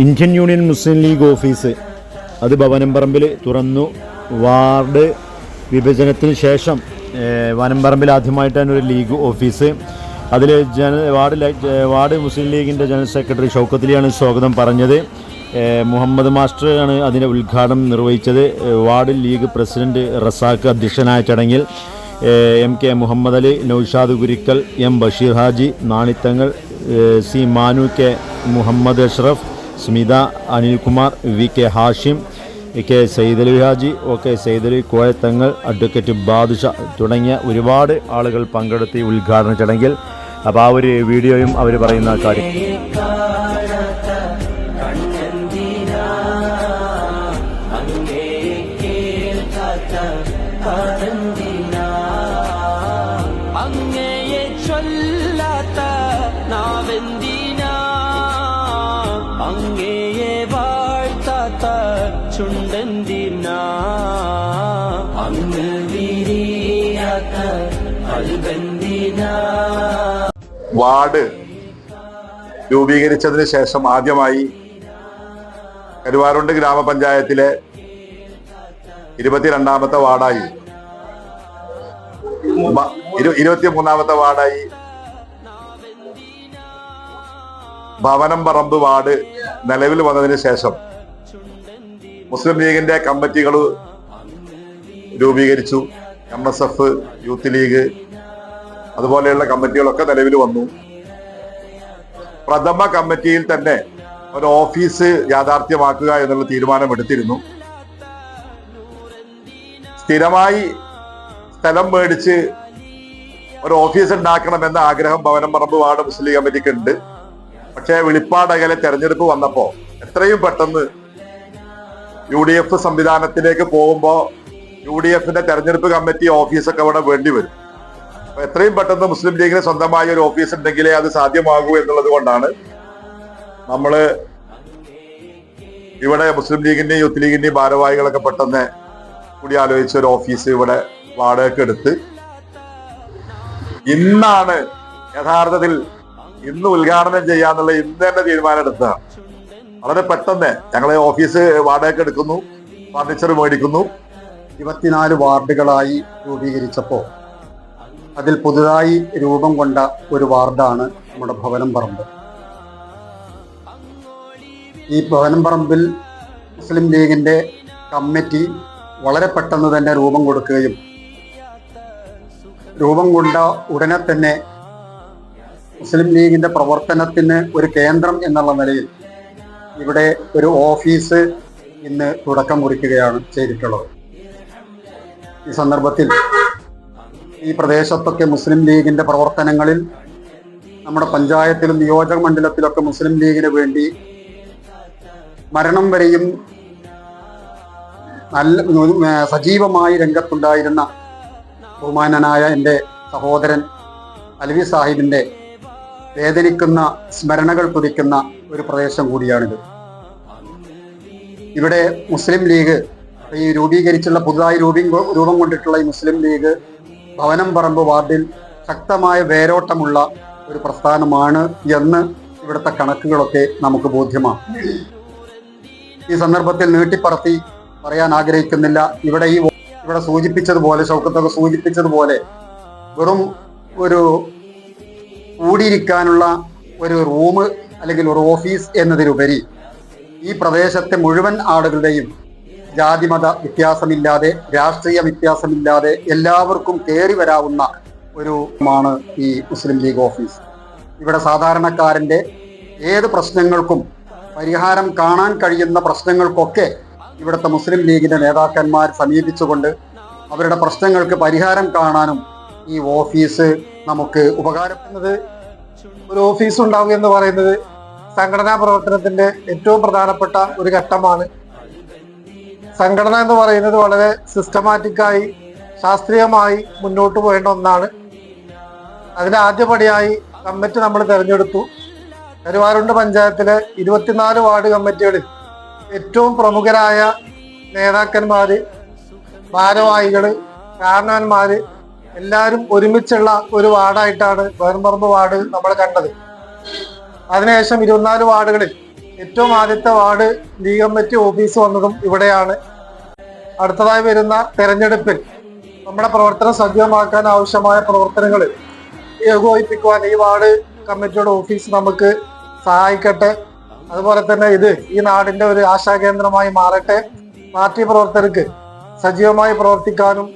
Indian union മുസ്ലിം league office അത് ഭവനംപറമ്പിൽ തുറന്നു. Ward വിഭജനത്തിന് ശേഷം വനംപറമ്പിൽ ആദ്യമായിട്ടാണ് ഒരു ലീഗ് ഓഫീസ്. അതിൽ വാർഡ് മുസ്ലിം ലീഗിൻ്റെ ജനറൽ സെക്രട്ടറി ഷൗക്കത്തിലിയാണ് സ്വാഗതം പറഞ്ഞത്. മുഹമ്മദ് മാസ്റ്ററാണ് അതിൻ്റെ ഉദ്ഘാടനം നിർവഹിച്ചത്. വാർഡ് ലീഗ് പ്രസിഡന്റ് റസാഖ് അധ്യക്ഷനായ ചടങ്ങിൽ MK Muhammad Ali, Naushad Kurikkal, M Basheer Haji, Nanithangal, C Manu, K Muhammad Ashraf, Smitha, Anilkumar, VK Hashim, K Sayyidali Haji, OK Sayyidali Koyathangal, advocate Badusha തുടങ്ങിയ ഒരുപാട് ആളുകൾ പങ്കെടുത്ത ഈ ഉദ്ഘാടന ചടങ്ങിൽ. അപ്പോൾ ആ ഒരു വീഡിയോയും അവർ പറയുന്ന കാര്യം അങ്ങയെ ചൊല്ലാത്ത നാവെന്തിന, അങ്ങയെ വാഴ്ത്താത്ത ചുണ്ടെന്തിന, അങ്ങ് വിരിയാത്ത അൽബന്തിന. വാർഡ് രൂപീകരിച്ചതിന് ശേഷം ആദ്യമായി കരുവാരുണ്ട് ഗ്രാമപഞ്ചായത്തിലെ 22ാമത്തെ വാർഡായി 23ാമത്തെ വാർഡായി ഭവനംപറമ്പ് വാർഡ് നിലവിൽ വന്നതിന് ശേഷം മുസ്ലിം ലീഗിന്റെ കമ്മിറ്റികൾ രൂപീകരിച്ചു. MSF, യൂത്ത് ലീഗ് അതുപോലെയുള്ള കമ്മിറ്റികളൊക്കെ നിലവിൽ വന്നു. പ്രഥമ കമ്മിറ്റിയിൽ തന്നെ ഒരു ഓഫീസ് യാഥാർത്ഥ്യമാക്കുക എന്നുള്ള തീരുമാനമെടുത്തിരുന്നു. സ്ഥിരമായി സ്ഥലം മേടിച്ച് ഒരു ഓഫീസ് ഉണ്ടാക്കണമെന്ന ആഗ്രഹം ഭവനംപറമ്പ് വാർഡ് മുസ്ലിം ലീഗ് കമ്മിറ്റിക്ക് ഉണ്ട്. പക്ഷേ വെളിപ്പാടകലെ തെരഞ്ഞെടുപ്പ് വന്നപ്പോ എത്രയും പെട്ടെന്ന് UDF സംവിധാനത്തിലേക്ക് പോകുമ്പോൾ UDFന്റെ തെരഞ്ഞെടുപ്പ് കമ്മിറ്റി ഓഫീസൊക്കെ അവിടെ വേണ്ടി വരും. അപ്പൊ എത്രയും പെട്ടെന്ന് മുസ്ലിം ലീഗിന് സ്വന്തമായി ഒരു ഓഫീസ് ഉണ്ടെങ്കിലേ അത് സാധ്യമാകൂ എന്നുള്ളത് കൊണ്ടാണ് നമ്മള് ഇവിടെ മുസ്ലിം ലീഗിന്റെയും യൂത്ത് ലീഗിന്റെയും ഭാരവാഹികളൊക്കെ പെട്ടെന്ന് കൂടി ആലോചിച്ച ഒരു ഓഫീസ് ഇവിടെ വാടകയ്ക്ക് എടുത്ത് ഇന്നാണ് യഥാർത്ഥത്തിൽ ഇന്ന് ഉദ്ഘാടനം ചെയ്യാന്നുള്ള ഇന്ന് തന്നെ തീരുമാനം എടുത്തതാണ്. വളരെ പെട്ടെന്ന് ഞങ്ങൾ ഓഫീസ് വാടകയ്ക്ക് എടുക്കുന്നു, ഫർണിച്ചർ മേടിക്കുന്നു. 24 വാർഡുകളായി രൂപീകരിച്ചപ്പോൾ അതിൽ പുതുതായി രൂപം കൊണ്ട ഒരു വാർഡാണ് നമ്മുടെ ഭവനംപറമ്പ്. ഈ ഭവനംപറമ്പിൽ മുസ്ലിം ലീഗിന്റെ കമ്മിറ്റി വളരെ പെട്ടെന്ന് തന്നെ രൂപം കൊടുക്കുകയും രൂപം കൊണ്ട ഉടനെ തന്നെ മുസ്ലിം ലീഗിന്റെ പ്രവർത്തനത്തിന് ഒരു കേന്ദ്രം എന്നുള്ള നിലയിൽ ഇവിടെ ഒരു ഓഫീസ് ഇന്ന് തുടക്കം കുറിക്കുകയാണ് ചെയ്തിട്ടുള്ളത്. ഈ സന്ദർഭത്തിൽ ഈ പ്രദേശത്തൊക്കെ മുസ്ലിം ലീഗിന്റെ പ്രവർത്തനങ്ങളിൽ നമ്മുടെ പഞ്ചായത്തിലും നിയോജക മണ്ഡലത്തിലൊക്കെ മുസ്ലിം ലീഗിന് വേണ്ടി മരണം വരെയും നല്ല സജീവമായി രംഗത്തുണ്ടായിരുന്ന ബഹുമാനനായ എൻ്റെ സഹോദരൻ അൽവി സാഹിബിന്റെ വേദനിക്കുന്ന സ്മരണകൾ തുടിക്കുന്ന ഒരു പ്രദേശം കൂടിയാണിത്. ഇവിടെ മുസ്ലിം ലീഗ് ഈ രൂപീകരിച്ചുള്ള പുതുതായി രൂപം കൊണ്ടിട്ടുള്ള ഈ മുസ്ലിം ലീഗ് ഭവനംപറമ്പ് വാർഡിൽ ശക്തമായ വേരോട്ടമുള്ള ഒരു പ്രസ്ഥാനമാണ് എന്ന് ഇവിടുത്തെ കണക്കുകളൊക്കെ നമുക്ക് ബോധ്യമാണ്. ഈ സന്ദർഭത്തിൽ നീട്ടിപ്പറത്തി പറയാൻ ആഗ്രഹിക്കുന്നില്ല. ഇവിടെ സൂചിപ്പിച്ചതുപോലെ, ഷൗക്കത്തൊക്കെ സൂചിപ്പിച്ചതുപോലെ, വെറും ഒരു കൂടിയിരിക്കാനുള്ള ഒരു റൂം അല്ലെങ്കിൽ ഒരു ഓഫീസ് എന്നതിലുപരി ഈ പ്രദേശത്തെ മുഴുവൻ ആളുകളുടെയും ജാതിമത വ്യത്യാസമില്ലാതെ, രാഷ്ട്രീയ വ്യത്യാസമില്ലാതെ എല്ലാവർക്കും കയറി വരാവുന്ന ഒരു മാണ് ഈ മുസ്ലിം ലീഗ് ഓഫീസ്. ഇവിടെ സാധാരണക്കാരൻ്റെ ഏത് പ്രശ്നങ്ങൾക്കും പരിഹാരം കാണാൻ കഴിയുന്ന പ്രശ്നങ്ങൾക്കൊക്കെ ഇവിടുത്തെ മുസ്ലിം ലീഗിന്റെ നേതാക്കന്മാർ സമീപിച്ചുകൊണ്ട് അവരുടെ പ്രശ്നങ്ങൾക്ക് പരിഹാരം കാണാനും ഈ ഓഫീസ് നമുക്ക് ഉപകാരപ്പെടുന്നത്. ഒരു ഓഫീസ് ഉണ്ടാവുക എന്ന് പറയുന്നത് സംഘടനാ പ്രവർത്തനത്തിന്റെ ഏറ്റവും പ്രധാനപ്പെട്ട ഒരു ഘട്ടമാണ്. സംഘടന എന്ന് പറയുന്നത് വളരെ സിസ്റ്റമാറ്റിക്കായി, ശാസ്ത്രീയമായി മുന്നോട്ട് പോകേണ്ട ഒന്നാണ്. അതിന്റെ ആദ്യപടിയായി കമ്മിറ്റി നമ്മൾ തിരഞ്ഞെടുത്തു. കരുവാരുണ്ട് പഞ്ചായത്തിലെ 24 വാർഡ് കമ്മിറ്റികളിൽ ഏറ്റവും പ്രമുഖരായ നേതാക്കന്മാര്, ഭാരവാഹികള്, കാരണവന്മാര് എല്ലാവരും ഒരുമിച്ചുള്ള ഒരു വാർഡായിട്ടാണ് ഭവനംപറമ്പ് വാർഡ് നമ്മൾ കണ്ടത്. അതിനുശേഷം 24 വാർഡുകളിൽ ഏറ്റവും ആദ്യത്തെ വാർഡ് ലീഗ് കമ്മിറ്റി ഓഫീസ് വന്നതും ഇവിടെയാണ്. അടുത്തതായി വരുന്ന തെരഞ്ഞെടുപ്പിൽ നമ്മുടെ പ്രവർത്തനം സജീവമാക്കാൻ ആവശ്യമായ പ്രവർത്തനങ്ങൾ ഏകോപിപ്പിക്കുവാൻ ഈ വാർഡ് കമ്മിറ്റിയുടെ ഓഫീസ് നമുക്ക് സഹായിക്കട്ടെ. അതുപോലെ തന്നെ ഇത് ഈ നാടിന്റെ ഒരു ആശാകേന്ദ്രമായി മാറട്ടെ. പാർട്ടി പ്രവർത്തകർക്ക് സജീവമായി പ്രവർത്തിക്കാനും